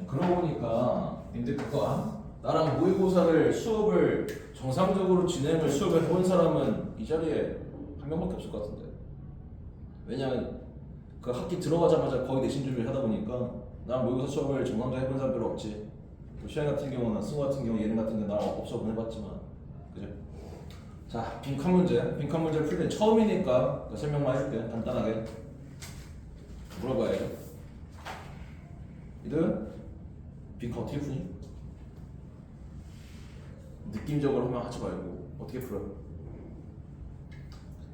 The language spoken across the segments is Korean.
그러고 보니까 근데 그거 나랑 모의고사를 수업을 정상적으로 진행을 수업을 해본 사람은 이 자리에 한 명밖에 없을 것 같은데. 왜냐면 그 학기 들어가자마자 거의 내신 준비를 하다 보니까 난 모의고사 수업을 정상적으로 해본 사람 별로 없지. 시간 같은 경우는 승우 같은 경우 예능 같은 경우 나랑 없어 보내봤지만 그죠? 자, 빈칸 문제를 풀 때 처음이니까 그 설명만 해줄게. 간단하게 물어봐야죠. 이들 빈칸 어떻게 푸니? 느낌적으로 하면 하지 말고 어떻게 풀어?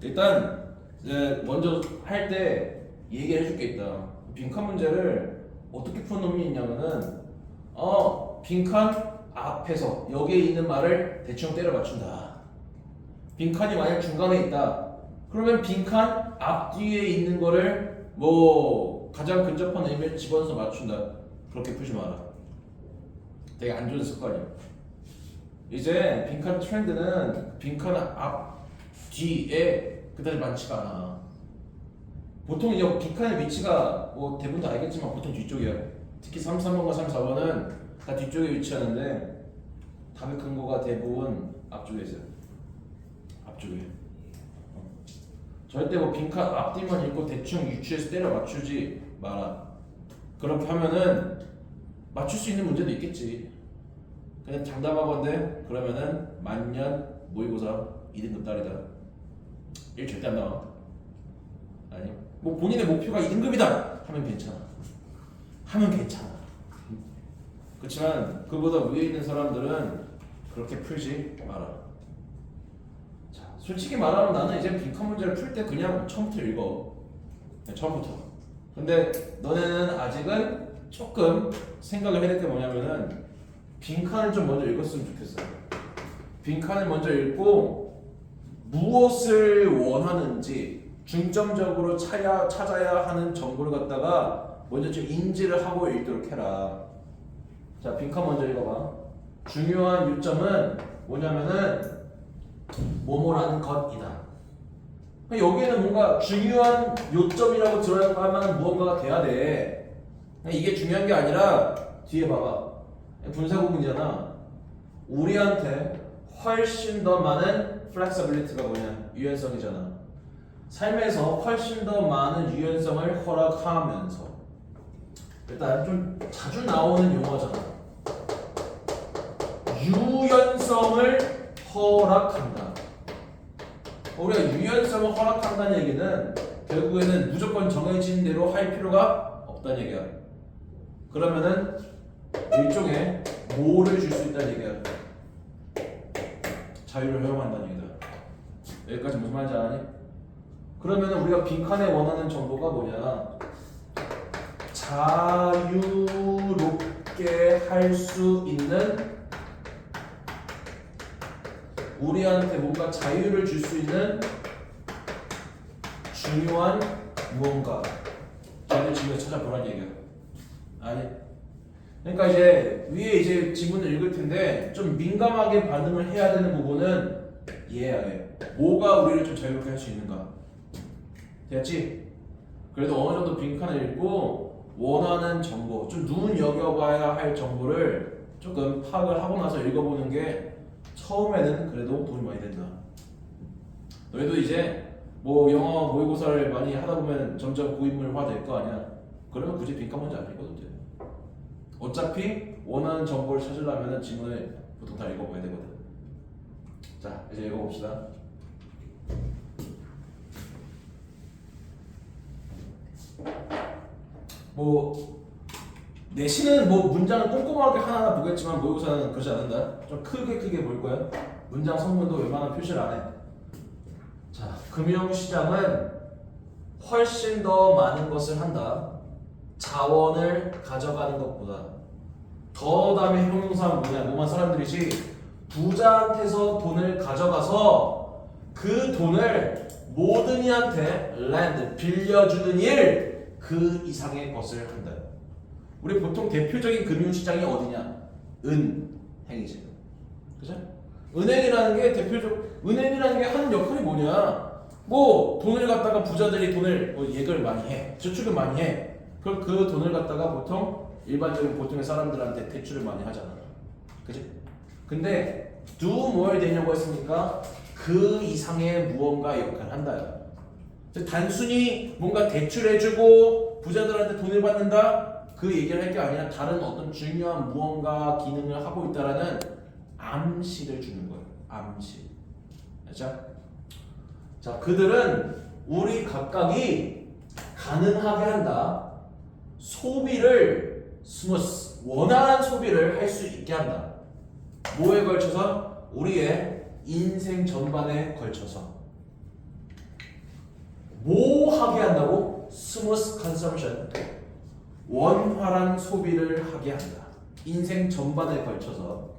일단 이제 먼저 할 때 얘기해 줄 게 있다. 빈칸 문제를 어떻게 푸는 놈이 있냐면은 빈칸 앞에서 여기에 있는 말을 대충 때려 맞춘다. 빈칸이 만약 중간에 있다. 그러면 빈칸 앞뒤에 있는 거를 뭐 가장 근접한 의미를 집어넣어서 맞춘다. 그렇게 풀지 마라. 되게 안 좋은 습관이야. 이제 빈칸 트렌드는 빈칸 앞, 뒤에 그다지 많지가 않아. 보통 이제 빈칸의 위치가 뭐 대부분 다 알겠지만 보통 뒤쪽이야. 특히 3번과 4번은 다 뒤쪽에 위치하는데 답의 근거가 대부분 앞쪽에 있어요. 앞쪽에. 절대 뭐 빈칸 앞뒤만 읽고 대충 유추해서 때려 맞추지 마라. 그렇게 하면은 맞출 수 있는 문제도 있겠지. 그냥 장담하건데 그러면은 만년 모의고사 2등급 딸이다. 1 절대 안 나와. 아니 뭐 본인의 목표가 2등급이다 하면 괜찮아. 그렇지만 그보다 위에 있는 사람들은 그렇게 풀지 마라. 자, 솔직히 말하면 나는 이제 빈칸 문제를 풀 때 그냥 처음부터 읽어. 처음부터. 근데 너네는 아직은 조금 생각을 해야 될 게 뭐냐면은 빈칸을 좀 먼저 읽었으면 좋겠어. 빈칸을 먼저 읽고 무엇을 원하는지 중점적으로 찾아야 하는 정보를 갖다가 먼저 좀 인지를 하고 읽도록 해라. 자, 빈칸 먼저 읽어봐. 중요한 요점은 뭐냐면은 뭐뭐라는 것이다. 여기에는 뭔가 중요한 요점이라고 들어갈 만한 무언가가 돼야 돼. 이게 중요한 게 아니라 뒤에 봐봐. 분사구문이잖아. 우리한테 훨씬 더 많은 flexibility가 뭐냐? 유연성이잖아. 삶에서 훨씬 더 많은 유연성을 허락하면서 일단 좀 자주 나오는 용어잖아. 유연성을 허락한다. 우리가 유연성을 허락한다는 얘기는 결국에는 무조건 정해진 대로 할 필요가 없다는 얘기야. 그러면은 일종의 뭐를 줄 수 있다는 얘기야. 자유를 허용한다는 얘기다. 여기까지 무슨 말인지 아니? 그러면은 우리가 빈칸에 원하는 정보가 뭐냐? 자유롭게 할 수 있는 우리한테 뭔가 자유를 줄 수 있는 중요한 무언가. 저희들 지금 찾아보라는 얘기야. 아니. 그러니까 이제 위에 이제 지문을 읽을 텐데 좀 민감하게 반응을 해야 되는 부분은 이해해야 해. 뭐가 우리를 좀 자유롭게 할 수 있는가? 됐지? 그래도 어느 정도 빈칸을 읽고 원하는 정보, 좀 눈여겨봐야 할 정보를 조금 파악을 하고 나서 읽어보는 게 처음에는 그래도 도움이 많이 된다. 너희도 이제 뭐 영어 모의고사를 많이 하다 보면 점점 고인물화 될 거 아니야. 그러면 굳이 빈칸 문제 안 읽어도 돼. 어차피 원하는 정보를 찾으려면 지문을 보통 다 읽어봐야 되거든. 자, 이제 읽어봅시다. 뭐 내신은 뭐 문장을 꼼꼼하게 하나하나 보겠지만 모의고사는 그러지 않는다. 좀 크게 볼 거야. 문장 성분도 웬만하면 표시를 안 해. 자, 금융시장은 훨씬 더 많은 것을 한다. 자원을 가져가는 것보다. 더 다음에 형용사는 뭐만 사람들이지 부자한테서 돈을 가져가서 그 돈을 모든 이한테 lend 빌려주는 일 그 이상의 것을 한다. 우리 보통 대표적인 금융시장이 어디냐? 은행이지. 그죠? 은행이라는 게 하는 역할이 뭐냐? 뭐 돈을 갖다가 부자들이 돈을 뭐 예금을 많이 해, 저축을 많이 해. 그럼 그 돈을 갖다가 보통 일반적인 보통의 사람들한테 대출을 많이 하잖아. 그지? 근데 do 뭘 되냐고 했으니까 그 이상의 무언가 역할을 한다. 단순히 뭔가 대출해주고 부자들한테 돈을 받는다 그 얘기를 할 게 아니라 다른 어떤 중요한 무언가 기능을 하고 있다라는 암시를 주는 거예요. 암시. 알죠? 자, 그들은 우리 각각이 가능하게 한다. 소비를 스무스, 원활한 소비를 할 수 있게 한다. 뭐에 걸쳐서? 우리의 인생 전반에 걸쳐서. 뭐 하게 한다고? 스무스 컨섬션. 원활한 소비를 하게 한다. 인생 전반에 걸쳐서.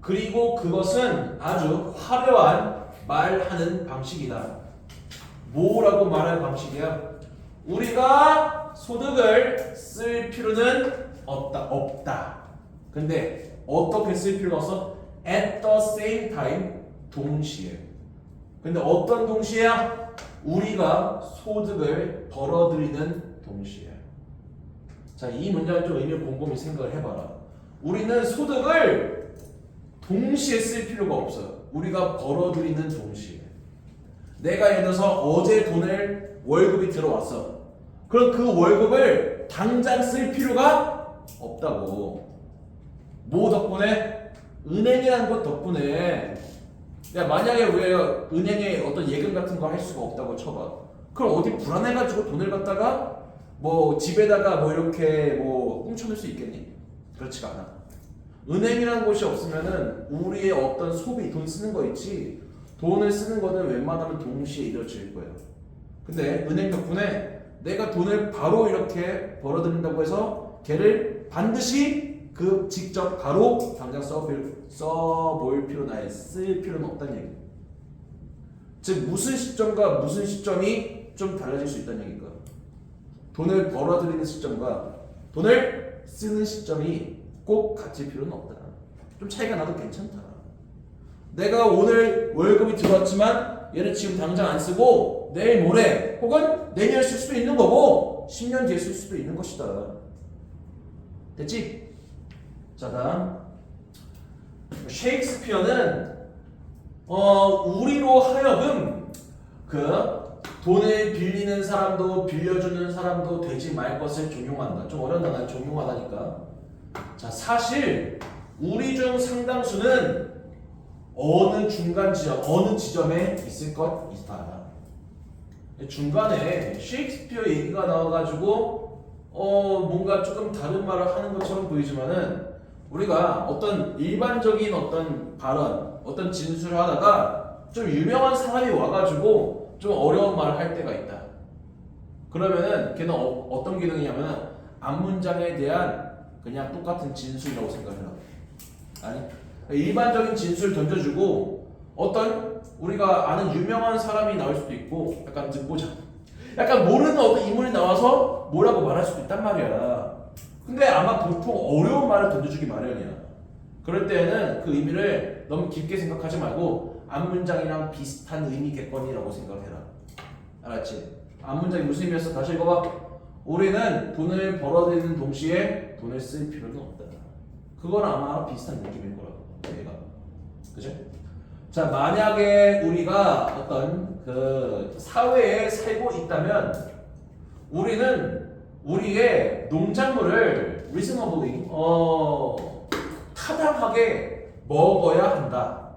그리고 그것은 아주 화려한 말하는 방식이다. 뭐라고 말하는 방식이야? 우리가 소득을 쓸 필요는 없다. 근데 어떻게 쓸 필요가 없어? At the same time, 동시에. 근데 어떤 동시에야? 우리가 소득을 벌어들이는 동시에. 자, 이 문장을 좀 의미를 곰곰이 생각을 해봐라. 우리는 소득을 동시에 쓸 필요가 없어요. 우리가 벌어들이는 동시에. 내가 예를 들어서 어제 돈을 월급이 들어왔어. 그럼 그 월급을 당장 쓸 필요가 없다고. 뭐 덕분에? 은행이라는 것 덕분에. 야, 만약에 우리가 은행에 어떤 예금 같은 거 할 수가 없다고 쳐봐. 그럼 어디 불안해가지고 돈을 갖다가 뭐 집에다가 뭐 이렇게 뭐 훔쳐놓을 수 있겠니? 그렇지가 않아. 은행이라는 곳이 없으면은 우리의 어떤 소비, 돈 쓰는 거 있지. 돈을 쓰는 거는 웬만하면 동시에 이루어질 거예요. 근데 은행 덕분에 내가 돈을 바로 이렇게 벌어들인다고 해서 걔를 반드시 그 직접 바로 당장 써볼 필요는 아예 쓸 필요는 없다는 얘기. 즉 무슨 시점과 무슨 시점이 좀 달라질 수 있다는 얘기인가. 돈을 벌어들이는 시점과 돈을 쓰는 시점이 꼭 같을 필요는 없다. 좀 차이가 나도 괜찮다. 내가 오늘 월급이 들어왔지만 얘를 지금 당장 안 쓰고 내일 모레 혹은 내년에 쓸 수도 있는 거고 10년 뒤에 쓸 수도 있는 것이다. 됐지? 자, 다음 셰익스피어는 우리로 하여금 그 돈을 빌리는 사람도 빌려주는 사람도 되지 말 것을 종용한다. 좀 어려운 단어는 종용하다니까. 자, 사실 우리 중 상당수는 어느 중간 지점, 어느 지점에 있을 것이다. 중간에 셰익스피어 얘기가 나와가지고 뭔가 조금 다른 말을 하는 것처럼 보이지만은 우리가 어떤 일반적인 어떤 발언, 어떤 진술을 하다가 좀 유명한 사람이 와가지고 좀 어려운 말을 할 때가 있다. 그러면은 걔는 어떤 기능이냐면은 앞문장에 대한 그냥 똑같은 진술이라고 생각해라. 아니, 일반적인 진술을 던져주고 어떤 우리가 아는 유명한 사람이 나올 수도 있고 약간 듣보자, 약간 모르는 어떤 인물이 나와서 뭐라고 말할 수도 있단 말이야. 근데 아마 보통 어려운 말을 던져주기 마련이야. 그럴 때는 그 의미를 너무 깊게 생각하지 말고 앞문장이랑 비슷한 의미겠거니라고 생각해라. 알았지? 앞문장이 무슨 의미였어? 다시 읽어봐. 우리는 돈을 벌어들이는 동시에 돈을 쓸 필요는 없다. 그건 아마 비슷한 느낌일 거라고. 얘가. 그죠? 자, 만약에 우리가 어떤 그 사회에 살고 있다면 우리는 우리의 농작물을 reasonably 타당하게 먹어야 한다.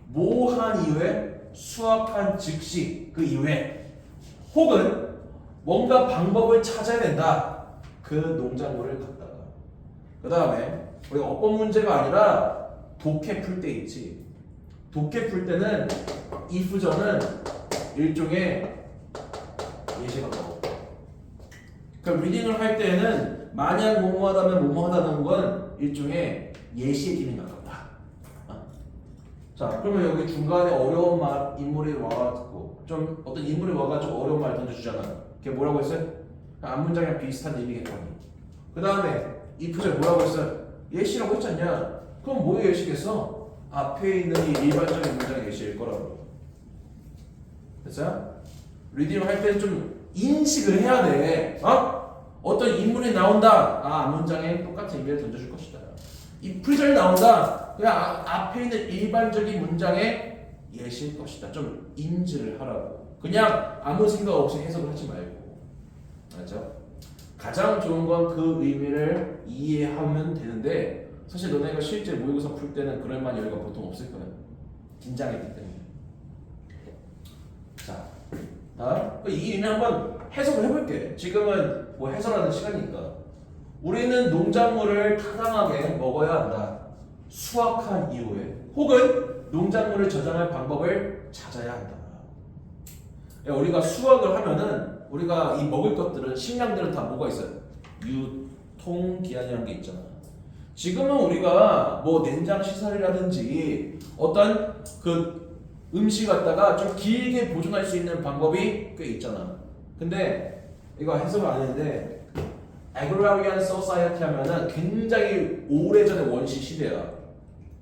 뭐한 이후에 수확한 즉시 그 이후에 혹은 뭔가 방법을 찾아야 된다. 그 농작물을 갖다가. 그 다음에 우리가 어법 문제가 아니라 독해 풀 때 있지. 독해 풀 때는 if전은 일종의 예시가 나오고. 그러니까 리딩을 할 때는 만약 뭐뭐하다면 뭐뭐하다는 건 일종의 예시의 기능이 가깝다. 자, 그러면 여기 중간에 어려운 말 인물이 와가지고 좀 어떤 인물이 와가지고 어려운 말 던져주잖아. 걔 뭐라고 했어요? 앞문장이랑 비슷한 의미겠거니. 그 다음에 if절 뭐라고 했어요? 예시라고 했지 않냐? 그럼 뭐의 예시겠어? 앞에 있는 이 일반적인 문장의 예시일 거라고. 됐어요? 리딩 할 때 좀 인식을 해야 돼. 어떤 인물이 나온다. 문장에 똑같은 의미를 던져줄 것이다. 이 프리절이 나온다. 그냥 앞에 있는 일반적인 문장의 예시일 것이다. 좀 인지를 하라고. 그냥 아무 생각 없이 해석을 하지 말고. 알죠? 가장 좋은 건 그 의미를 이해하면 되는데 사실 너네가 실제 모의고사 풀 때는 그럴 만한 여유가 보통 없을 거야. 긴장했기 때문에. 자, 다음 이 의미 한번 해석을 해볼게. 지금은 뭐 해설하는 시간이니까. 우리는 농작물을 타당하게 먹어야 한다. 수확한 이후에 혹은 농작물을 저장할 방법을 찾아야 한다. 우리가 수확을 하면은 우리가 이 먹을 것들은 식량들은 다 뭐가 있어요? 유통기한이라는 게 있잖아. 지금은 우리가 뭐 냉장 시설이라든지 어떤 그 음식 갖다가 좀 길게 보존할 수 있는 방법이 꽤 있잖아. 근데 이거 해석을 안 했는데 Agrarian Society 하면은 굉장히 오래전의 원시 시대야.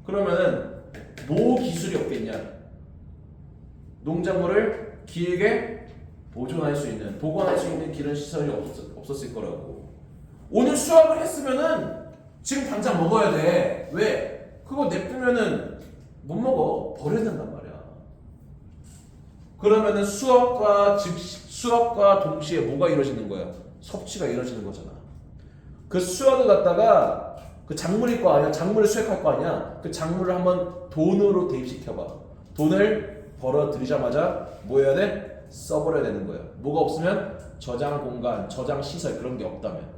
그러면은 뭐 기술이 없겠냐? 농작물을 길게 보존할 수 있는, 보관할 수 있는 그런 시설이 없었을 거라고. 오늘 수확을 했으면은 지금 당장 먹어야 돼. 왜? 그거 냅두면은 못 먹어. 버려야 된단 말이야. 그러면은 수확과 동시에 뭐가 이루어지는 거야? 섭취가 이루어지는 거잖아. 그 수확을 갖다가 그 작물일 거 아니야? 작물을 수확할 거 아니야? 그 작물을 한번 돈으로 대입시켜봐. 돈을 벌어들이자마자 뭐 해야 돼? 써버려야 되는 거야. 뭐가 없으면 저장 공간, 저장 시설 그런 게 없다면.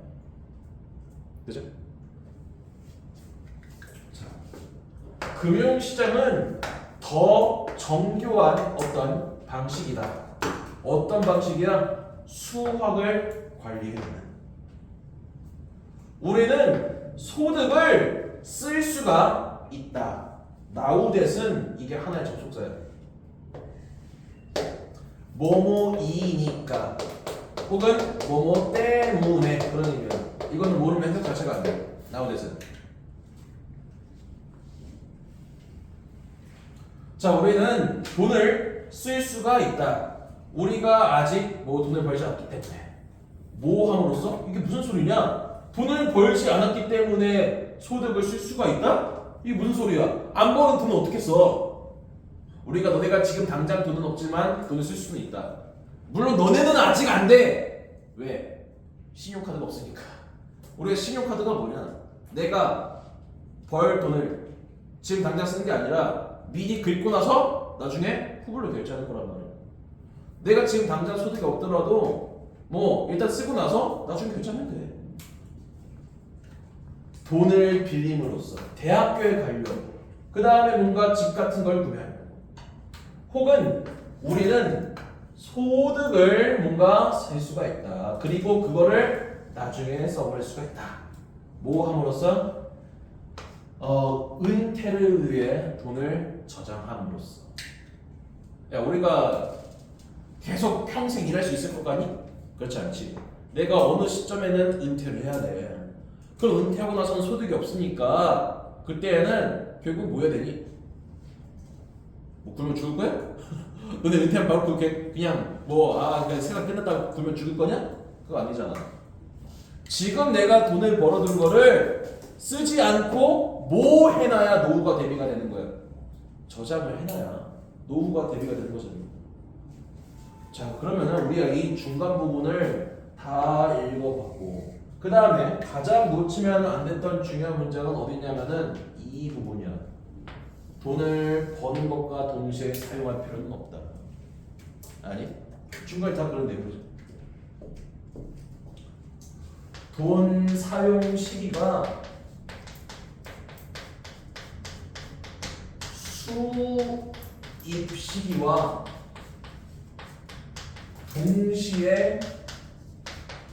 그죠? 자, 금융시장은 더 정교한 어떤 방식이다. 어떤 방식이야? 수확을 관리해주는. 우리는 소득을 쓸 수가 있다. 나우댓은 이게 하나의 접속사야. 뭐뭐이니까 혹은 뭐뭐 때문에 그런 의미야. 이거는 모르면 해석 자체가 안 돼. 나우댓은. 자, 우리는 돈을 쓸 수가 있다. 우리가 아직 뭐 돈을 벌지 않기 때문에. 뭐 함으로써? 이게 무슨 소리냐? 돈을 벌지 않았기 때문에 소득을 쓸 수가 있다? 이게 무슨 소리야? 안 버는 돈은 어떻게 써? 너네가 지금 당장 돈은 없지만 돈을 쓸 수는 있다. 물론 너네는 아직 안 돼. 왜? 신용카드가 없으니까. 우리가 신용카드가 뭐냐? 내가 벌 돈을 지금 당장 쓰는 게 아니라 미리 긁고 나서 나중에 후불로 결제하는 거란 말이야. 내가 지금 당장 소득이 없더라도 뭐 일단 쓰고 나서 나중에 결제하면 돼. 돈을 빌림으로써 대학교에 가려고, 그 다음에 뭔가 집 같은 걸 구매하려고, 혹은 우리는 소득을 뭔가 쓸 수가 있다. 그리고 그거를 나중에 써버릴 수가 있다. 뭐 함으로써? 은퇴를 위해 돈을 저장함으로써. 야, 우리가 계속 평생 일할 수 있을 것 같니? 그렇지 않지. 내가 어느 시점에는 은퇴를 해야 돼. 그럼 은퇴하고 나서는 소득이 없으니까 그때는 결국 뭐 해야 되니? 뭐 굶으면 죽을 거야? 너네 은퇴하면 바로 그렇게 그냥 그냥 생각 끝났다고 굶으면 죽을 거냐? 그거 아니잖아. 지금 내가 돈을 벌어둔 거를 쓰지 않고 뭐 해놔야 노후가 대비가 되는 거야? 저장을 해놔야 노후가 대비가 되는 거잖아. 자, 그러면은 우리가 이 중간 부분을 다 읽어봤고, 그 다음에 가장 놓치면 안 됐던 중요한 문장은 어디 있냐면은 이 부분이야. 돈을 버는 것과 동시에 사용할 필요는 없다. 아니, 중간에 다 그런 내용이죠. 돈 사용 시기가 수입 시기와 동시에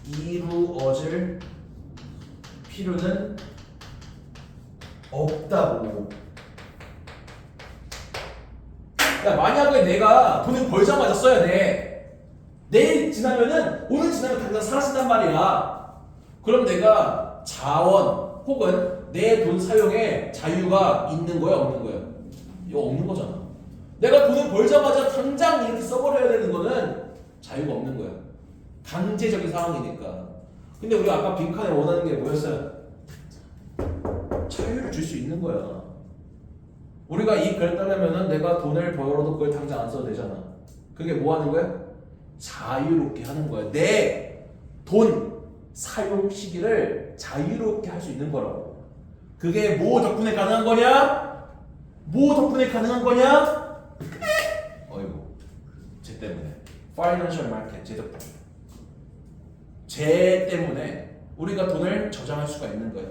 이루어질 필요는 없다고. 야, 만약에 내가 돈을 벌자마자 써야 돼. 내일 지나면은, 오늘 지나면 당장 사라진단 말이야. 그럼 내가 자원 혹은 내 돈 사용에 자유가 있는 거야, 없는 거야? 이거 없는 거잖아. 내가 돈을 벌자마자 당장 이렇게 써버려야 되는 거는 자유가 없는 거야. 강제적인 상황이니까. 근데 우리가 아까 빈칸에 원하는 게 뭐였어요? 자유를 줄 수 있는 거야. 우리가 이 글 따르면은 내가 돈을 벌어도 그걸 당장 안 써도 되잖아. 그게 뭐 하는 거야? 자유롭게 하는 거야. 내 돈 사용 시기를 자유롭게 할 수 있는 거라고. 그게 뭐 덕분에 가능한 거냐? 뭐 덕분에 가능한 거냐? 어이구, 쟤 때문에. 파이낸셜 마켓, 쟤 덕분에. 쟤 때문에 우리가 돈을 저장할 수가 있는 거야.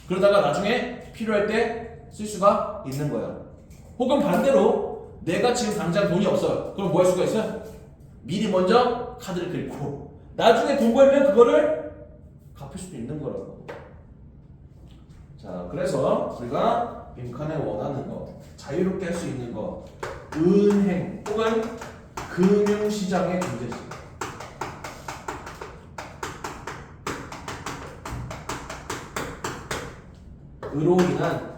그러다가 나중에 필요할 때 쓸 수가 있는 거야. 혹은 반대로 내가 지금 당장 돈이 없어요. 그럼 뭐 할 수가 있어요? 미리 먼저 카드를 긁고 나중에 돈 벌면 그거를 갚을 수도 있는 거라고. 자, 그래서 우리가 빈칸에 원하는 거, 자유롭게 할 수 있는 거, 은행 혹은 금융시장의 존재지. 으로 인한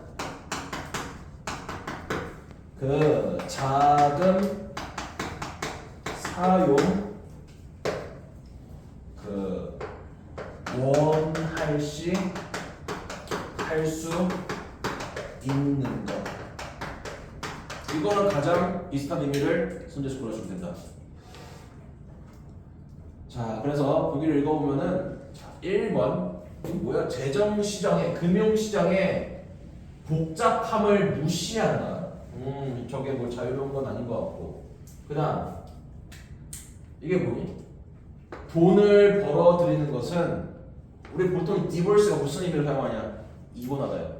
그 자금 사용 그 원할 시 할 수 있는 것, 이거는 가장 비슷한 의미를 손재수 풀어주면 된다. 자, 그래서 보기를 읽어보면은 1번 뭐야? 재정시장의 금융시장의 복잡함을 무시한다. 저게 뭐 자유로운 건 아닌 것 같고. 그 다음 이게 뭐니? 돈을 벌어들이는 것은 우리 보통 디볼스가 무슨 의미를 사용하냐? 이혼하다요.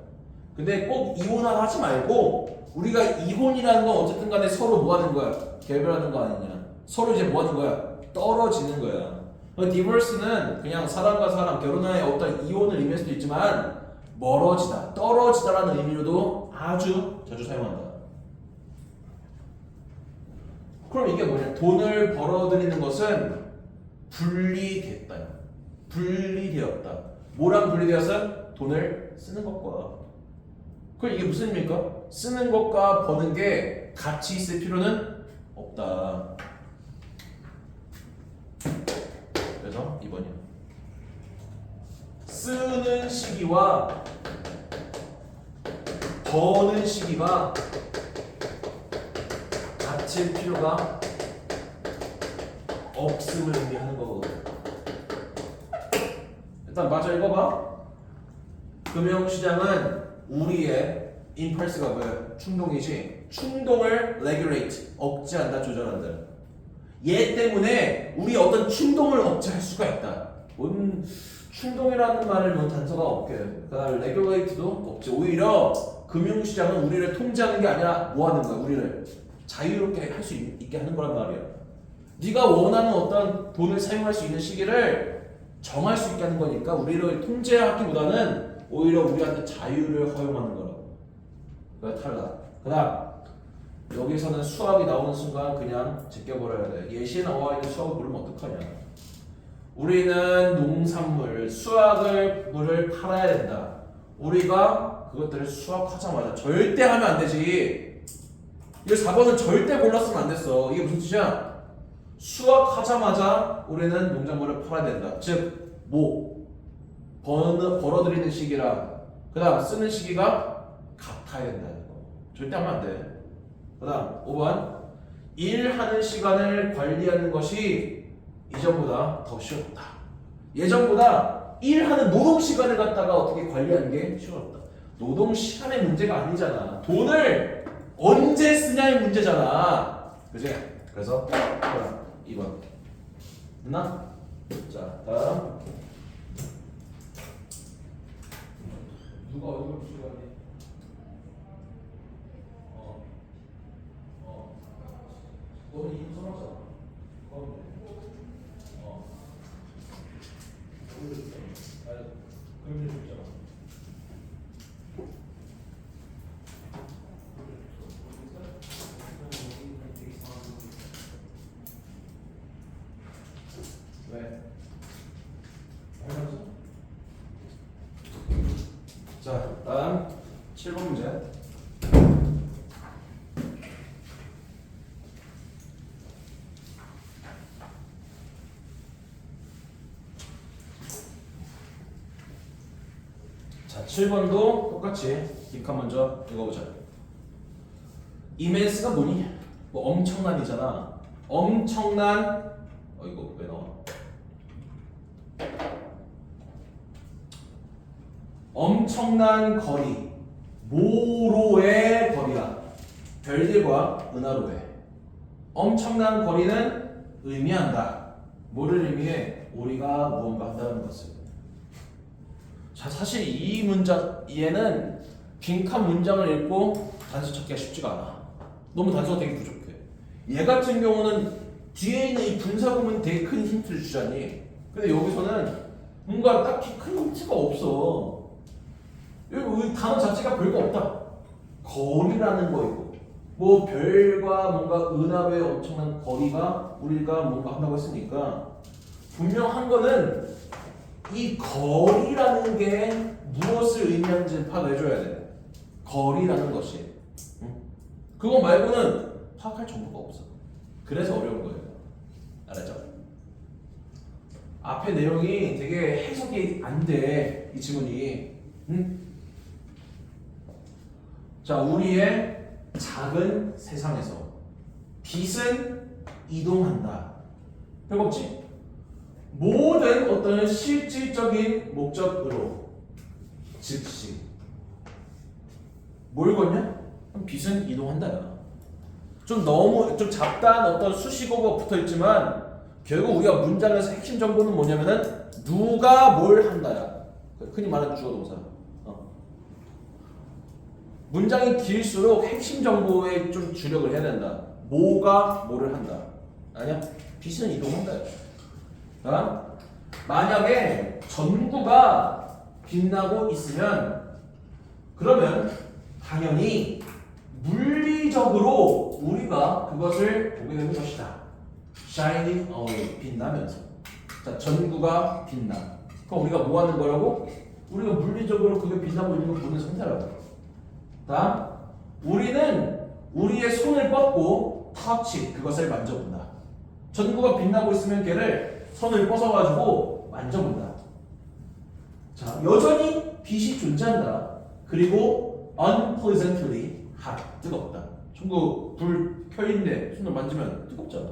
근데 꼭 이혼하다 하지 말고 우리가 이혼이라는 건 어쨌든 간에 서로 뭐 하는 거야? 결별하는 거 아니냐? 서로 이제 뭐 하는 거야? 떨어지는 거야. 디볼스는 그냥 사람과 사람 결혼하에 어떤 이혼을 의미할 수도 있지만 멀어지다, 떨어지다라는 의미로도 아주 자주 사용한다. 그럼 이게 뭐냐? 돈을 벌어들이는 것은 분리됐다. 분리되었다. 뭐랑 분리되었어? 돈을 쓰는 것과. 그럼 이게 무슨 의미입니까? 쓰는 것과 버는 게 같이 있을 필요는 없다. 그래서 2번이요. 쓰는 시기와 버는 시기가 같을 필요가 없음을 의미하는 거거든. 일단 마저 읽어봐. 금융시장은 우리의 임펄스가 뭐야? 충동이지. 충동을 regulate, 억제한다, 조절한다. 얘 때문에 우리 어떤 충동을 억제할 수가 있다. 뭔 충동이라는 말을 뭐 단서가 없게. 그러니까 regulate도 없지. 오히려 금융시장은 우리를 통제하는 게 아니라 뭐 하는 거야? 우리를 자유롭게 할 수 있게 하는 거란 말이야. 네가 원하는 어떤 돈을 사용할 수 있는 시기를 정할 수 있게 하는 거니까 우리를 통제하기보다는 오히려 우리한테 자유를 허용하는 거라고. 그러니까 탈락. 그 다음 여기서는 수학이 나오는 순간 그냥 제껴버려야 돼. 예시에 나와 있는 수학을 모르면 어떡하냐. 우리는 농산물, 수확물을 팔아야 된다. 우리가 그것들을 수확하자마자 절대 하면 안 되지. 이 4번은 절대 골랐으면 안 됐어. 이게 무슨 뜻이야? 수확하자마자 우리는 농작물을 팔아야 된다. 즉, 벌어들이는 시기랑 그 다음 쓰는 시기가 같아야 된다. 절대 하면 안 돼. 그 다음 5번 일하는 시간을 관리하는 것이 이전보다 더 쉬웠다. 예전보다 일하는 노동 시간을 갖다가 어떻게 관리하는 게 쉬웠다. 노동 시간의 문제가 아니잖아. 돈을 언제 쓰냐의 문제잖아. 그치? 그래서 2번 됐나? 자, 다음 누가 얼굴 붙이고 가니? 너는 이름 써놨잖아. 그럼 좀 있잖아. 왜? 알았어? 자, 다음 7번 문제. 자, 7번도 똑같이 빈칸 먼저 읽어보자. immense가 뭐니? 뭐 엄청난이잖아. 엄청난 이거 왜 나와? 엄청난 거리, 모로의 거리다. 별들과 은하로의 엄청난 거리는 의미한다. 뭐를 의미해? 우리가 무언가 한다는 것을. 자, 사실 이 문장 얘는 빈칸 문장을 읽고 단수 찾기가 쉽지가 않아. 너무 단수가 되게 부족해. 얘 같은 경우는 뒤에 있는 이 분사구문 되게 큰 힌트를 주잖니. 근데 여기서는 뭔가 딱히 큰 힌트가 없어. 여기 단어 자체가 별거 없다. 거리라는 거이고, 뭐 별과 뭔가 은하의 엄청난 거리가 우리가 뭔가 한다고 했으니까 분명한 거는 이 거리라는 게 무엇을 의미하는지 파악해줘야 돼. 거리라는 것이. 그거 말고는 파악할 정보가 없어. 그래서 어려운 거예요. 알았죠? 앞에 내용이 되게 해석이 안 돼. 이 지문이. 응? 자, 우리의 작은 세상에서 빛은 이동한다. 별거 없지? 모든 어떤 실질적인 목적으로 즉시 뭘 걷냐? 빛은 이동한다. 좀 너무 좀 잡다한 어떤 수식어가 붙어 있지만 결국 우리가 문장에서 핵심 정보는 뭐냐면은 누가 뭘 한다야. 흔히 말하는 주어 동사. 문장이 길수록 핵심 정보에 좀 주력을 해야 된다. 뭐가 뭐를 한다. 아니야? 빛은 이동한다. 만약에 전구가 빛나고 있으면 그러면 당연히 물리적으로 우리가 그것을 보게 되는 것이다. shining away, 빛나면서. 자, 전구가 빛나. 그럼 우리가 뭐 하는 거라고? 우리가 물리적으로 그게 빛나고 있는 걸 보는 상태라고. 다음, 우리는 우리의 손을 뻗고 touch, 그것을 만져본다. 전구가 빛나고 있으면 걔를 손을 뻗어가지고 만져본다. 자, 여전히 빛이 존재한다. 그리고 unpleasantly hot, 뜨겁다. 전구 불 켜있는데 손을 만지면 뜨겁잖아.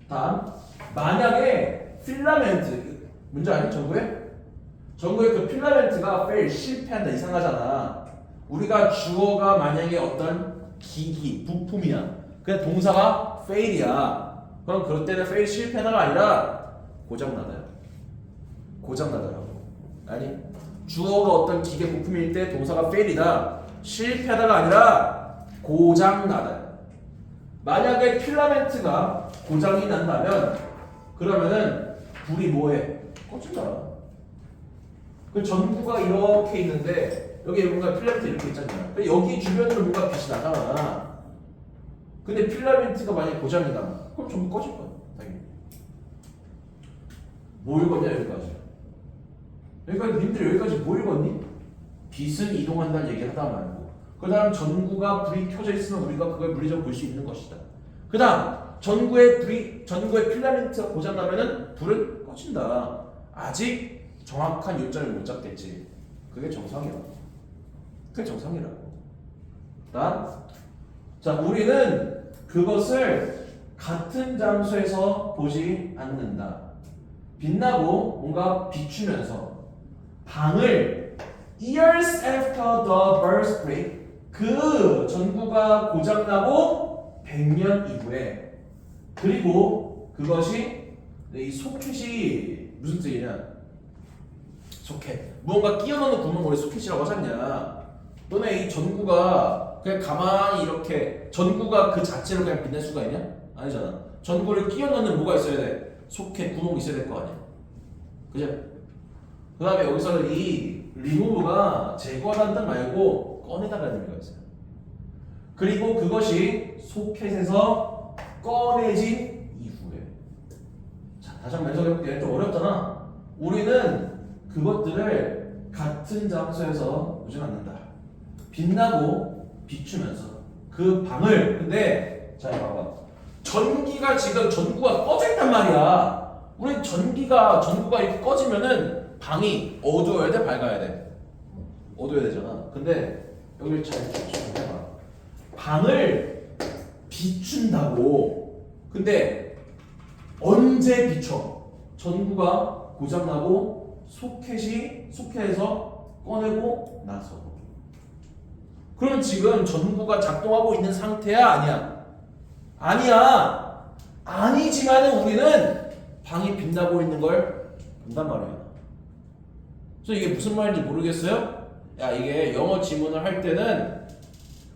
다음, 만약에 필라멘트, 문제 아니? 전구에? 전구의 그 필라멘트가 fail, 실패한다, 이상하잖아. 우리가 주어가 만약에 어떤 기기, 부품이야. 그냥 동사가 fail이야. 그럼 그럴 때는 fail, 실패다가 아니라 고장나다요. 고장나다라고. 아니, 주어가 어떤 기계 부품일 때 동사가 fail이다. 실패하다가 아니라 고장나다. 만약에 필라멘트가 고장이 난다면 그러면은 불이 뭐해? 꺼진다. 그 전구가 이렇게 있는데 여기 뭔가 필라멘트 이렇게 있잖아요. 여기 주변으로 뭔가 빛이 나잖아. 근데 필라멘트가 만약에 고장이 나, 그럼 전부 꺼질 거야. 당연히. 뭐 읽었냐 여기까지. 여기까지 님들 여기까지 뭐 읽었니? 빛은 이동한다는 얘기를 하다 말고. 그 다음 전구가 불이 켜져 있으면 우리가 그걸 물리적으로 볼 수 있는 것이다. 그 다음 전구의 필라멘트가 고장나면은 불은 꺼진다. 아직 정확한 요점을 못 잡겠지. 그게 정상이야. 그게 정상이라고. 다음, 자, 우리는 그것을 같은 장소에서 보지 않는다. 빛나고 뭔가 비추면서 방을 years after the birth break, 그 전구가 고장나고 100년 이후에, 그리고 그것이 이 소켓이 무슨 뜻이냐? 소켓. 무언가 끼워 넣는 구멍을 우리 소켓이라고 하잖냐. 너네 이 전구가 그냥 가만히 이렇게 전구가 그 자체로 그냥 빛낼 수가 있냐? 아니잖아. 전구를 끼워 넣는 뭐가 있어야 돼? 소켓, 구멍이 있어야 될 거 아니야. 그죠? 그 다음에 여기서는 이 remove가 제거하다는 뜻 말고 꺼내다라는 의미가 있어요. 그리고 그것이 소켓에서 꺼내진 이후에. 자, 다시 한번 해석해볼게. 좀 어렵잖아. 우리는 그것들을 같은 장소에서 보지 않는다. 빛나고 비추면서 그 방을. 근데 자, 봐봐. 전구가 꺼져 있단 말이야. 우리 전구가 이렇게 꺼지면은 방이 어두워야 돼, 밝아야 돼? 어두워야 되잖아. 근데 여기를 잘 해봐. 방을 비춘다고. 근데 언제 비춰? 전구가 고장나고 소켓에서 꺼내고 나서. 그럼 지금 전구가 작동하고 있는 상태야? 아니야? 아니야. 아니지만은 우리는 방이 빛나고 있는 걸 본단 말이야. 그래서 이게 무슨 말인지 모르겠어요? 야, 이게 영어 지문을 할 때는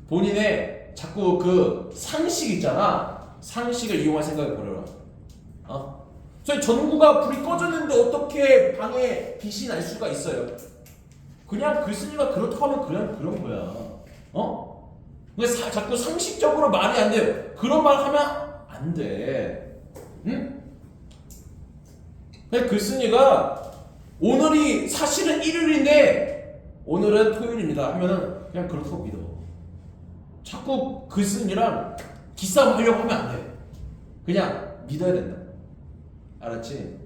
본인의 자꾸 그 상식 있잖아. 상식을 이용할 생각을 버려라. 그래서 전구가 불이 꺼졌는데 어떻게 방에 빛이 날 수가 있어요? 그냥 글쓴이가 그렇다고 하면 그냥 그런 거야. 근데 자꾸 상식적으로 말이 안 돼요. 그런 말 하면 안 돼. 응? 글쓴이가 오늘이 사실은 일요일인데 오늘은 토요일입니다 하면은 그냥 그렇다고 믿어. 자꾸 글쓴이랑 기싸움 하려고 하면 안 돼. 그냥 믿어야 된다. 알았지?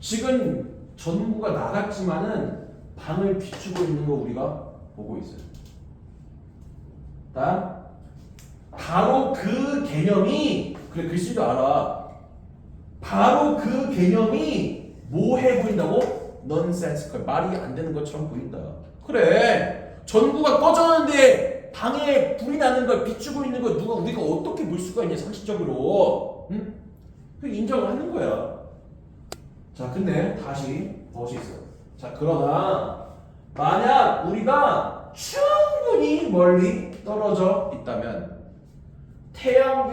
지금 전구가 나갔지만은 방을 비추고 있는 거 우리가 보고 있어요. 다음, 바로 그 개념이, 그래 글씨도 알아. 바로 그 개념이 뭐해 보인다고? 넌센스컬, 말이 안 되는 것처럼 보인다. 그래, 전구가 꺼졌는데 방에 불이 나는 걸 비추고 있는 걸 우리가 어떻게 볼 수가 있냐, 상식적으로. 응? 인정을 하는 거야. 자, 근데 다시 무엇이 있어? 자, 그러나 만약 우리가 충분히 멀리 떨어져 있다면 태양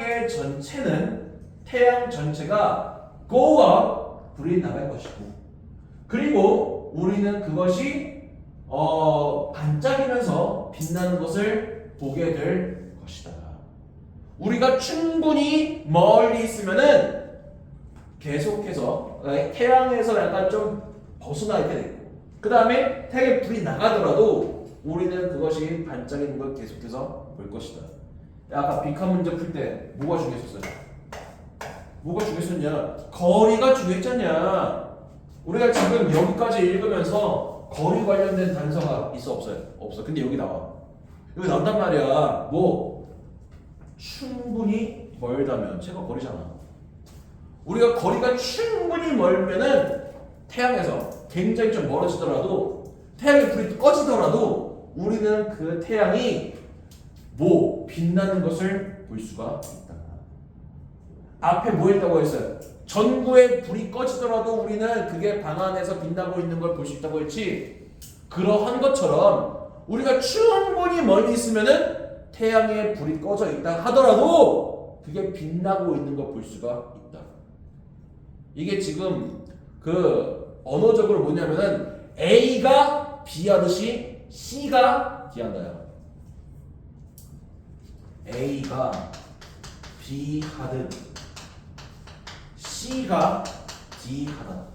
전체가 go up, 불이 나갈 것이고, 그리고 우리는 그것이 반짝이면서 빛나는 것을 보게 될 것이다. 우리가 충분히 멀리 있으면은 계속해서 태양에서 약간 좀 벗어나 있게 되고, 그 다음에 태양에 불이 나가더라도 우리는 그것이 반짝이는 걸 계속해서 볼 것이다. 아까 빈칸 문제 풀 때 뭐가 중요했었어요? 뭐가 중요했었냐? 거리가 중요했잖냐. 우리가 지금 여기까지 읽으면서 거리 관련된 단서가 있어 없어요? 없어. 근데 여기 나와. 여기 나온단 말이야. 뭐 충분히 멀다면 제가 거리잖아. 우리가 거리가 충분히 멀면은 태양에서 굉장히 좀 멀어지더라도, 태양의 불이 꺼지더라도 우리는 그 태양이 뭐 빛나는 것을 볼 수가 있다. 앞에 뭐 했다고 했어요? 전구의 불이 꺼지더라도 우리는 그게 방 안에서 빛나고 있는 걸 볼 수 있다고 했지. 그러한 것처럼 우리가 충분히 멀리 있으면은 태양의 불이 꺼져 있다 하더라도 그게 빛나고 있는 걸 볼 수가 있다. 이게 지금 그 언어적으로 뭐냐면은 A가 B 하듯이 C가 D 한다요. A가 B 하듯 C가 D 하다.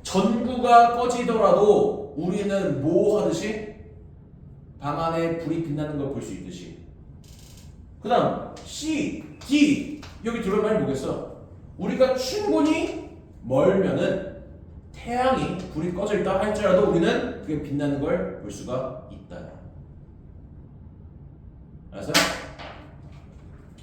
전구가 꺼지더라도 우리는 뭐 하듯이 방 안에 불이 빛나는 걸 볼 수 있듯이. 그 다음 C, D 여기 들어가면 뭐겠어? 우리가 충분히 멀면은 태양이 불이 꺼져 있다 할지라도 우리는 그게 빛나는 걸 볼 수가 있다. 알았어요?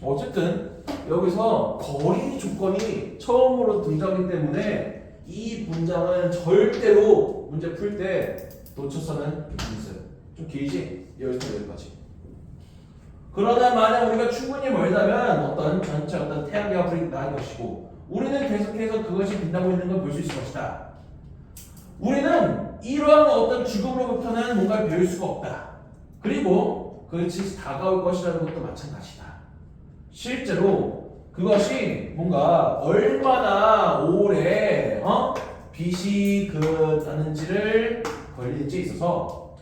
어쨌든 여기서 거리 조건이 처음으로 등장하기 때문에 이 문장은 절대로 문제 풀 때 놓쳐서는 안 돼요. 좀 길지? 여기서 여기까지. 그러나 만약 우리가 충분히 멀다면 어떤 전체 어떤 태양계가 불이 날 것이고 우리는 계속해서 그것이 빛나고 있는 걸 볼 수 있을 것이다. 우리는 이러한 어떤 죽음으로부터는 뭔가를 배울 수가 없다. 그리고 그것이 다가올 것이라는 것도 마찬가지다. 실제로 그것이 뭔가 얼마나 오래 빛이 나는지를 걸리는지에 있어서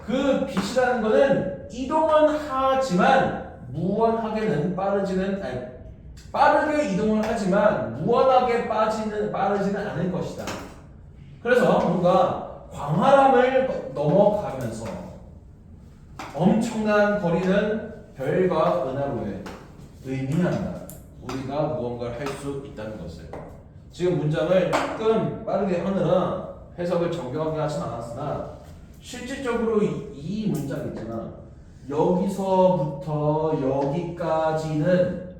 그 빛이라는 것은 이동은 하지만 무한하게는 빠르게 이동을 하지만 무한하게 빠르지는 않을 것이다. 그래서 뭔가 광활함을 넘어가면서 엄청난 거리는 별과 은하로에 의미한다. 우리가 무언가를 할 수 있다는 것을. 지금 문장을 조금 빠르게 하느라 해석을 정교하게 하진 않았으나 실질적으로 이 문장 있잖아. 여기서부터 여기까지는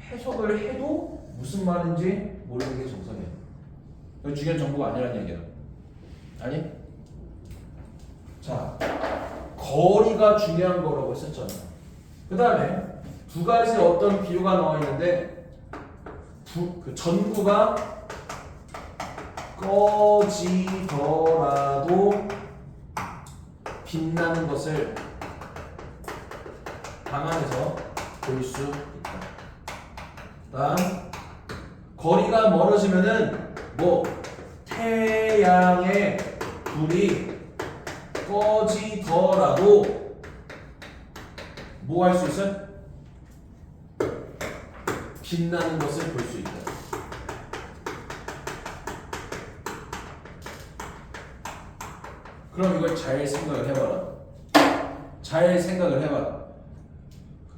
해석을 해도 무슨 말인지 모르는 게 정상이야. 그게 중요한 정보가 아니라는 얘기야. 아니? 자, 거리가 중요한 거라고 했었잖아. 그 다음에 두 가지 어떤 비유가 나와 있는데 그 전구가 꺼지더라도 빛나는 것을 방 안에서 볼 수 있다. 다음 거리가 멀어지면은 뭐 태양의 불이 꺼지더라도 뭐 할 수 있어? 빛나는 것을 볼 수 있다. 그럼 이걸 잘 생각을 해봐라. 잘 생각을 해봐.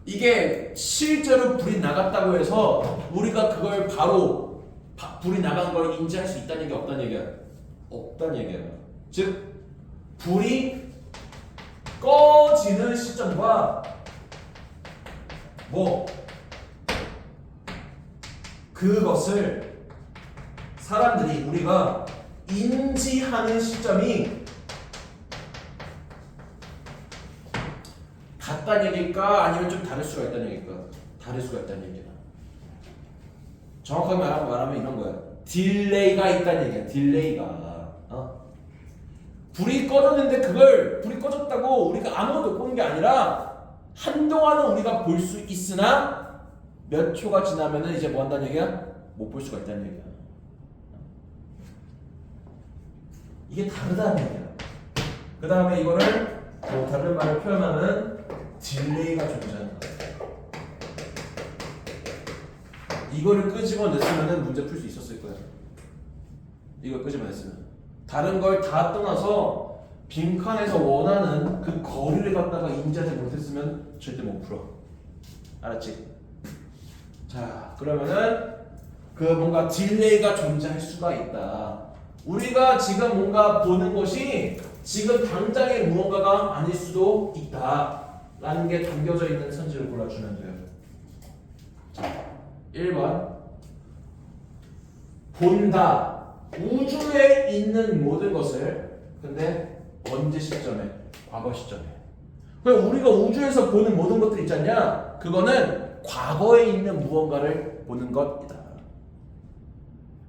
이게 실제로 불이 나갔다고 해서 우리가 그걸 바로 불이 나간 걸 인지할 수 있다는 얘기 없다는 얘기야. 없다는 얘기야. 즉 불이 꺼지는 시점과 뭐 그것을 사람들이 우리가 인지하는 시점이 같다는 얘기일까? 아니면 좀 다를 수가 있다는 얘기일까? 다를 수가 있다는 얘기야. 정확하게 말하면 이런 거야. 딜레이가 있다는 얘기야. 딜레이가. 불이 꺼졌는데 그걸 불이 꺼졌다고 우리가 아무것도 보는 게 아니라 한동안은 우리가 볼 수 있으나 몇 초가 지나면은 이제 뭐 한다는 얘기야? 못 볼 수가 있다는 얘기야. 이게 다르다는 얘기야. 그 다음에 이거를 뭐 다른 말을 표현하면 딜레이가 존재한다. 이거를 끄집어냈으면 문제 풀 수 있었을 거야. 이걸 끄집어냈으면. 다른 걸 다 떠나서 빈칸에서 원하는 그 거리를 갖다가 인지하지 못했으면 절대 못 풀어. 알았지? 자, 그러면은 그 뭔가 딜레이가 존재할 수가 있다. 우리가 지금 뭔가 보는 것이 지금 당장의 무언가가 아닐 수도 있다 라는 게 담겨져 있는 선지를 골라주면 돼요. 자, 1번 본다. 우주에 있는 모든 것을 근데 언제 시점에? 과거 시점에. 그럼 우리가 우주에서 보는 모든 것들 있지 않냐? 그거는 과거에 있는 무언가를 보는 것이다.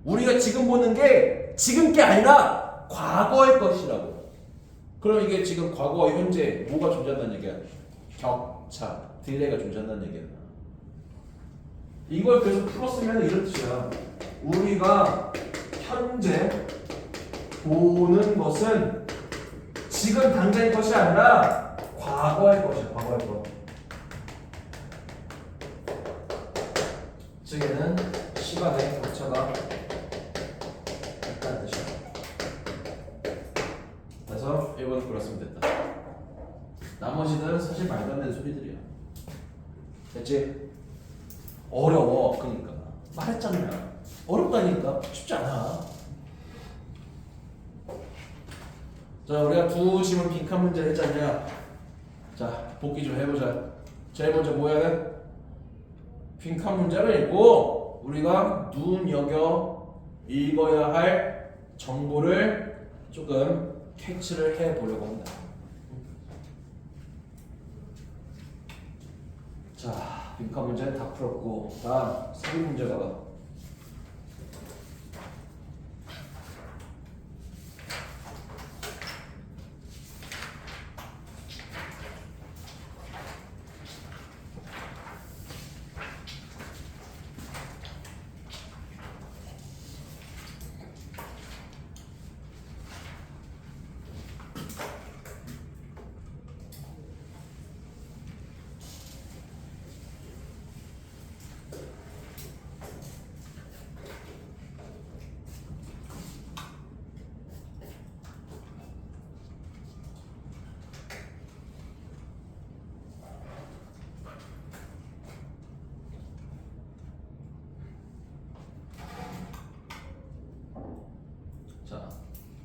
우리가 지금 보는 게 지금 게 아니라 과거의 것이라고. 그럼 이게 지금 과거와 현재 뭐가 존재한다는 얘기야? 격차, 딜레이가 존재한다는 얘기야. 이걸 그래서 풀었으면 이런 뜻이야. 우리가 현재 보는 것은 지금 당장의 것이 아니라 과거의 것이야. 과거의 것. 즉 얘는 시간의 격차가 있다는 뜻이야. 그래서 1번을 골랐으면 됐다. 나머지는 사실 말도 안 되는 소리들이야. 됐지? 어려워. 그러니까 말했잖아요. 어렵다니까. 쉽지 않아. 자, 우리가 두 지문 빈칸 문제를 했잖냐. 자, 복기 좀 해보자. 제일 먼저 뭐 해야 돼? 빈칸 문제를 읽고 우리가 눈여겨 읽어야 할 정보를 조금 캐치를 해보려고 합니다. 자, 빈칸 문제는 다 풀었고 다음 삽입 문제 봐봐.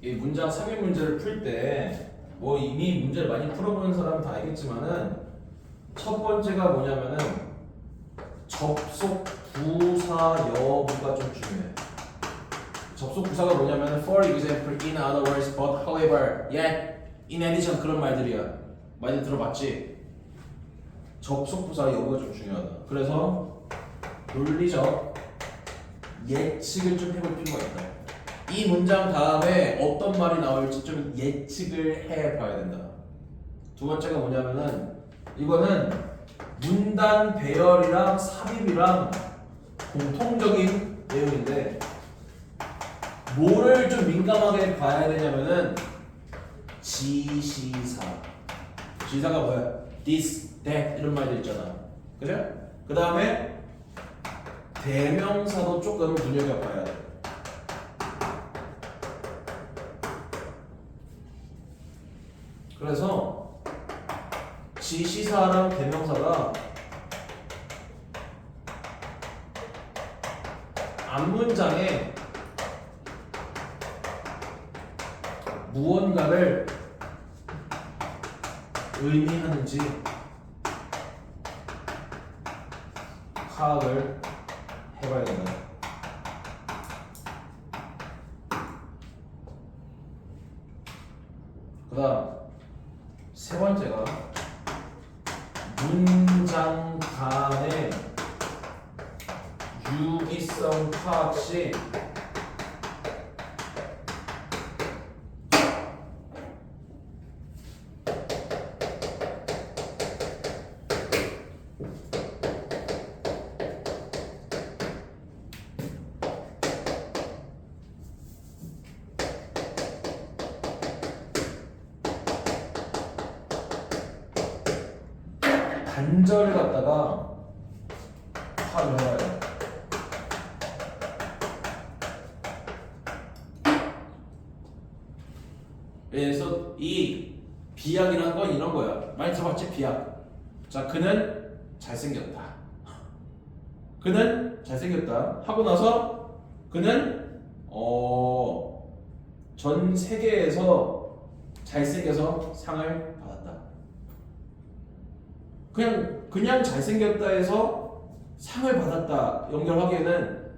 이 문장 삽입 문제를 풀 때 뭐 이미 문제를 많이 풀어보는 사람은 다 알겠지만은 첫 번째가 뭐냐면은 접속 부사 여부가 좀 중요해. 접속 부사가 뭐냐면 for example, in other words, but, however, yet, in addition 그런 말들이야. 많이 들어봤지? 접속 부사 여부가 좀 중요하다. 그래서 논리적 예측을 좀 해볼 필요가 있다. 이 문장 다음에 어떤 말이 나올지 좀 예측을 해봐야 된다. 두 번째가 뭐냐면은 이거는 문단 배열이랑 삽입이랑 공통적인 내용인데 뭐를 좀 민감하게 봐야 되냐면은 지시사. 지시사가 뭐야? this, that 이런 말들 있잖아. 그래? 그 다음에 대명사도 조금 눈여겨봐야 돼. 그래서 지시사랑 대명사가 앞문장에 무언가를 의미하는지 파악을 해봐야 된다. 그 다음 세 번째가 문장 간의 유기성 파악 시 단절을 갖다가 파악을 해봐야 돼. 그래서 이 비약이라는 건 이런 거야. 많이 들어봤지? 비약. 자, 그는 잘생겼다. 그는 잘생겼다. 하고 나서 그는 전 세계에서 잘생겨서 상을 받았다. 그냥 잘생겼다 해서 상을 받았다 연결하기에는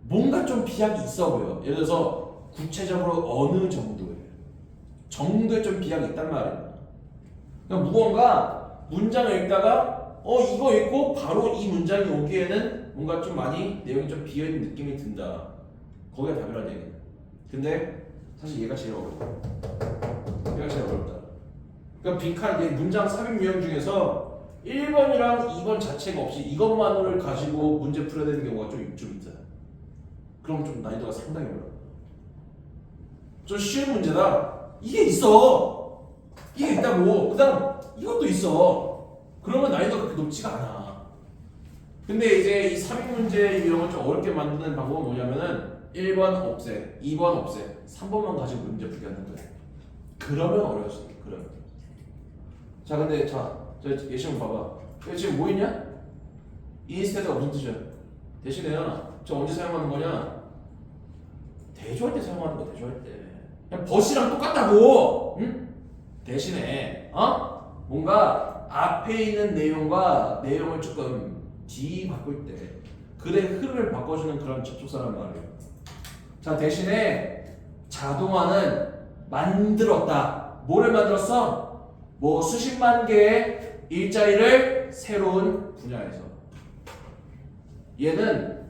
뭔가 좀 비약이 있어 보여. 예를 들어서 구체적으로 어느 정도의 좀 비약이 있단 말이야. 그러니까 무언가 문장을 읽다가 이거 읽고 바로 이 문장이 오기에는 뭔가 좀 많이 내용이 좀 비어있는 느낌이 든다. 거기가 답이라는 얘기야. 근데 사실 얘가 제일 어렵다. 그러니까 빈칸 문장 삽입 유형 중에서 1번이랑 2번 자체가 없이 이것만을 가지고 문제 풀어야 되는 경우가 좀 있다. 그럼 좀 난이도가 상당히 어려워. 좀 쉬운 문제다. 이게 있어. 이게 있다고. 그 다음 이것도 있어. 그러면 난이도가 그렇게 높지가 않아. 근데 이제 이 삽입 문제 유형을 좀 어렵게 만드는 방법은 뭐냐면은 1번 없애, 2번 없애, 3번만 가지고 문제 풀게 하는 거야. 그러면 어려웠어. 그러면. 자, 근데 저 예시문 봐봐. 여기 지금 뭐 있냐? instead가 무슨 뜻이야? 대신에요. 저 언제 사용하는 거냐? 대조할 때 사용하는 거. 대조할 때. 그냥 벗이랑 똑같다고. 응? 대신에 뭔가 앞에 있는 내용과 내용을 조금 뒤바꿀 때 글의 흐름을 바꿔주는 그런 접속사란 말이에요. 자, 대신에 자동화는 만들었다. 뭐를 만들었어? 뭐 수십만 개의 일자리를 새로운 분야에서. 얘는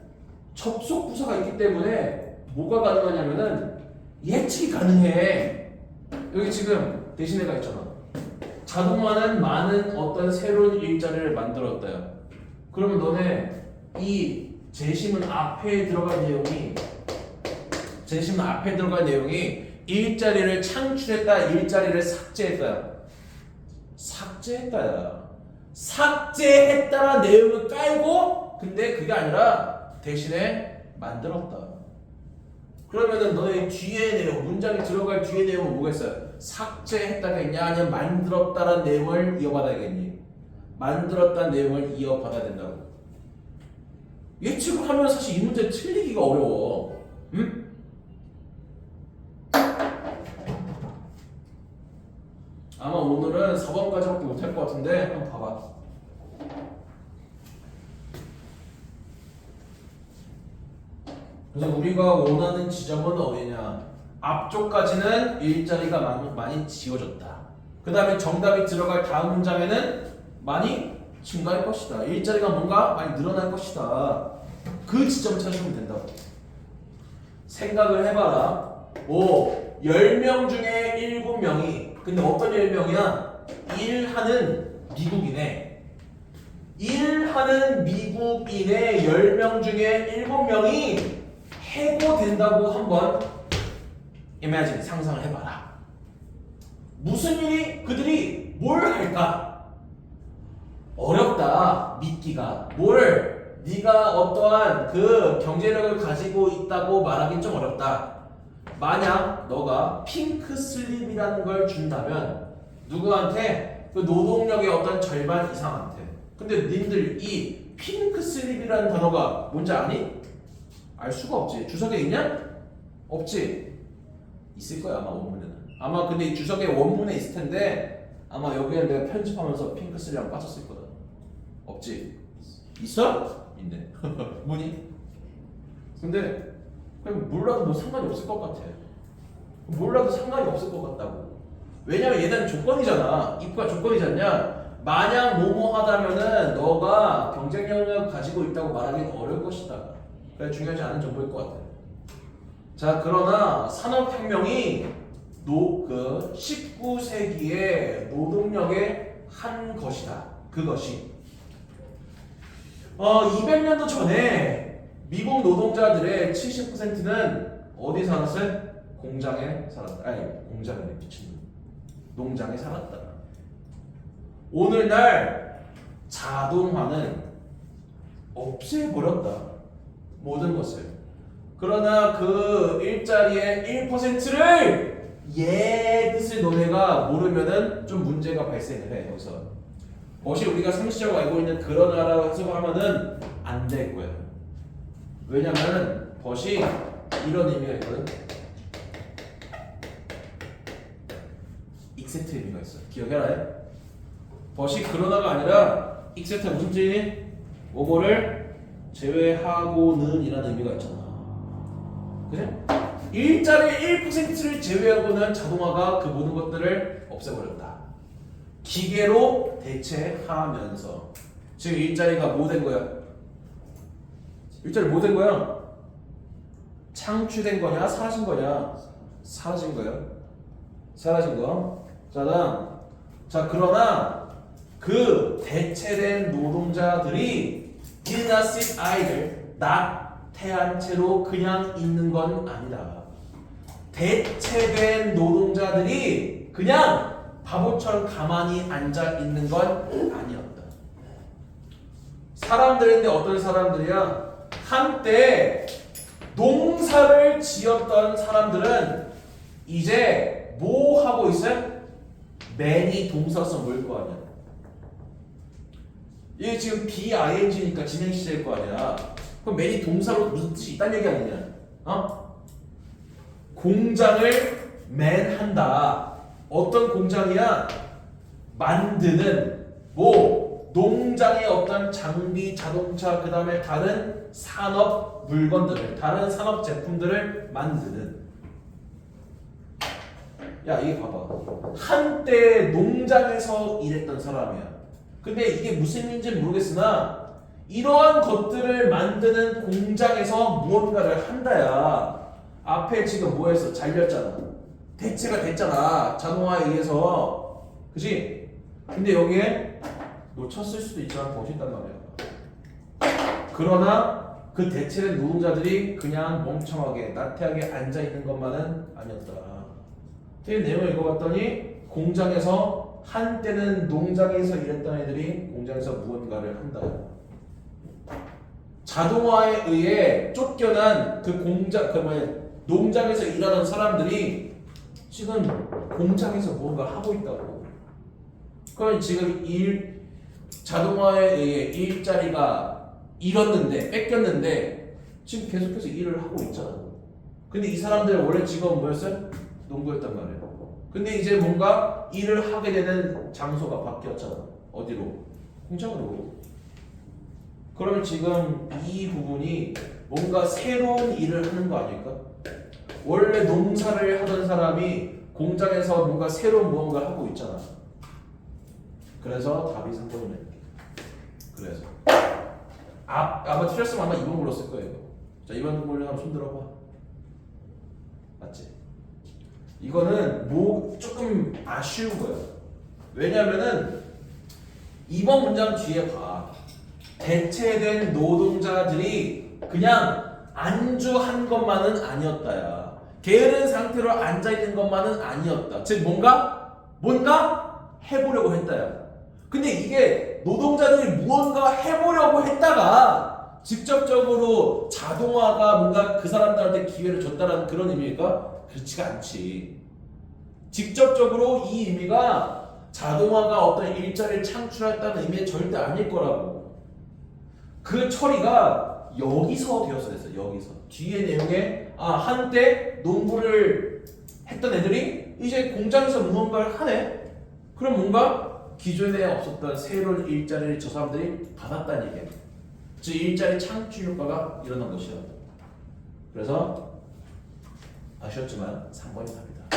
접속 부사가 있기 때문에 뭐가 가능하냐면은 예측이 가능해. 여기 지금 대신에가 있잖아. 자동화는 많은 어떤 새로운 일자리를 만들었다요. 그러면 너네 이 제시문 앞에 들어간 내용이 일자리를 창출했다, 일자리를 삭제했다. 삭제했다라는 내용을 깔고 근데 그게 아니라 대신에 만들었다. 그러면은 너의 뒤에 내용, 문장이 들어갈 뒤에 내용은 뭐가 있어요? 삭제했다겠냐 아니면 만들었다라는 내용을 이어받아야겠니? 만들었다는 내용을 이어받아야 된다고. 예측을 하면 사실 이 문제 틀리기가 어려워. 응? 번까지밖에 못할 것 같은데 한번 봐봐. 그래서 우리가 원하는 지점은 어디냐? 앞쪽까지는 일자리가 많이 지워졌다. 그 다음에 정답이 들어갈 다음 문장에는 많이 증가할 것이다. 일자리가 뭔가 많이 늘어날 것이다. 그 지점을 찾으시면 된다고. 생각을 해봐라. 10명 중에 7명이, 근데 어떤 10명이야? 일하는 미국인에, 일하는 미국인의 10명 중에 7명이 해고된다고 한번 imagine, 상상을 해봐라. 무슨 일이, 그들이 뭘 할까? 어렵다, 믿기가. 네가 어떠한 그 경제력을 가지고 있다고 말하긴 좀 어렵다. 만약 너가 핑크 슬립이라는 걸 준다면 누구한테? 그 노동력의 어떤 절반 이상한테. 근데 님들 이 핑크 슬립이라는 단어가 뭔지 아니? 알 수가 없지. 주석에 있냐? 없지. 있을 거야 아마 원문에는. 아마 근데 이 주석에 원문에 있을 텐데 아마 여기에 내가 편집하면서 핑크 슬립 빠졌을 거다. 없지? 있어? 있네. 뭐니? 근데 그냥 몰라도 뭐 상관이 없을 것 같아. 몰라도 상관이 없을 것 같다고. 왜냐면 얘는 조건이잖아. if가 조건이지 않냐? 만약 뭐뭐 하다면은 너가 경쟁력을 가지고 있다고 말하기는 어려울 것이다. 그래 중요하지 않은 정보일 것 같아. 자, 그러나 산업혁명이 그 19세기의 노동력의 한 것이다. 그것이 200년도 전에 미국 노동자들의 70%는 어디 살았어요? 공장에 살았다. 아니, 공장에 미친 농장에 살았다. 오늘날 자동화는 없애버렸다. 모든 것을. 그러나 그 일자리의 1%를 뜻을 너네가 모르면은 좀 문제가 발생을 해. 여기서 멋이 우리가 상식적으로 알고 있는 그런 나라로 해석하면은 안 될 거야. 왜냐면은 벗이 이런 의미가 있거든. 익세트 의미가 있어. 기억해라. 벗이 그러나가 아니라 익세트가 무슨 뜻이니? 뭐뭐를 제외하고는 이라는 의미가 있잖아. 그래? 일자리의 1%를 제외하고는 자동화가 그 모든 것들을 없애버렸다. 기계로 대체하면서. 즉 일자리가 뭐 된 거야? 일자리 뭐 된 거야? 창출된 거냐? 사라진 거냐? 사라진 거야. 사라진 거. 자, 그러나 그 대체된 노동자들이 did not sit idle, 나태한 채로 그냥 있는 건 아니다. 대체된 노동자들이 그냥 바보처럼 가만히 앉아 있는 건 아니었다. 사람들인데 어떤 사람들이야? 한때 농사를 지었던 사람들은 이제 뭐 하고 있어요? man이 동사서 뭘 거 아니야? 이게 지금 BING니까 진행 시제일 거 아니야. 그럼 man이 동사로 무슨 뜻이 있다는 얘기 아니냐? 공장을 man한다. 어떤 공장이야? 만드는 농장의 어떤 장비, 자동차, 그 다음에 다른 산업 물건들을, 다른 산업 제품들을 만드는. 야, 이게 봐봐. 한때 농장에서 일했던 사람이야. 근데 이게 무슨 의미인지는 모르겠으나 이러한 것들을 만드는 공장에서 무언가를 한다야. 앞에 지금 뭐 했어? 잘렸잖아. 대체가 됐잖아. 자동화에 의해서. 그치? 근데 여기에 놓쳤을 수도 있지만 멋있단 말이야. 그러나 그 대체된 노동자들이 그냥 멍청하게 나태하게 앉아있는 것만은 아니었다. 그 내용을 읽어봤더니 공장에서 한때는 농장에서 일했던 애들이 공장에서 무언가를 한다. 자동화에 의해 쫓겨난 그 농장에서 일하던 사람들이 지금 공장에서 무언가 하고 있다고. 그럼 지금 자동화에 의해 일자리가 잃었는데, 뺏겼는데 지금 계속해서 일을 하고 있잖아. 근데 이 사람들은 원래 직업은 뭐였어요? 농부였단 말이에요. 근데 이제 뭔가 일을 하게 되는 장소가 바뀌었잖아. 어디로? 공장으로. 그러면 지금 이 부분이 뭔가 새로운 일을 하는 거 아닐까? 원래 농사를 하던 사람이 공장에서 뭔가 새로운 무언가를 하고 있잖아. 그래서 답이 3번이네. 그래서 아마 틀렸으면 아마 2번 불렀을 거예요. 자, 2번 불러 한번 손 들어봐. 맞지? 이거는 조금 아쉬운 거예요. 왜냐면은 2번 문장 뒤에 봐. 대체된 노동자들이 그냥 안주한 것만은 아니었다야. 게으른 상태로 앉아있는 것만은 아니었다. 즉 뭔가 해보려고 했다야. 근데 이게 노동자들이 무언가 해보려고 했다가 직접적으로 자동화가 뭔가 그 사람들한테 기회를 줬다는 그런 의미일까? 그렇지가 않지. 직접적으로 이 의미가 자동화가 어떤 일자리를 창출했다는 의미는 절대 아닐 거라고. 그 처리가 여기서 되었어야 됐어. 여기서 뒤에 내용에 한때 농부를 했던 애들이 이제 공장에서 무언가를 하네. 그럼 뭔가 기존에 없었던 새로운 일자리를 저 사람들이 받았다는 얘기야. 즉 일자리 창출 효과가 일어난 것이야. 그래서 아쉬웠지만 3번이 답이다.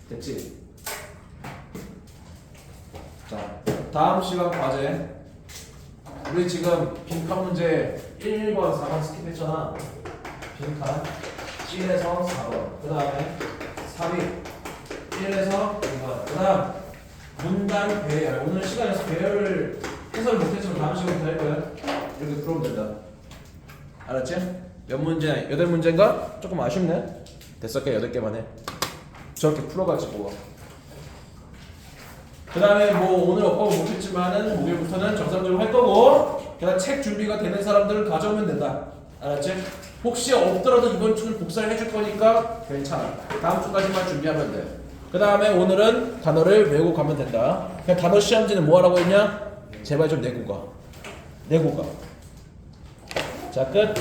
됐지? 자, 다음 시간 과제. 우리 지금 빈칸 문제 1번, 4번 스킵했잖아. 빈칸 1에서 4번. 그 다음에 삽입 1에서 2번. 그 다음 문단 배열. 오늘 시간에서 배열을 해설 못했지만 다음 시간부터 할 거야. 이렇게 풀어보면 된다. 알았지? 몇 문제? 8문제인가? 조금 아쉽네. 됐어, 그냥 8개만 해. 저렇게 풀어가지고. 그 다음에 뭐 오늘 업법은 못했지만은 목요일부터는 정상적으로 할 거고, 그다음 책 준비가 되는 사람들은 가져오면 된다. 알았지? 혹시 없더라도 이번 주는 복사를 해줄 거니까 괜찮아. 다음 주까지만 준비하면 돼. 그 다음에 오늘은 단어를 외우고 가면 된다. 그냥 단어 시험지는 뭐 하라고 했냐? 제발 좀 내고 가. 내고 가. 자, 끝.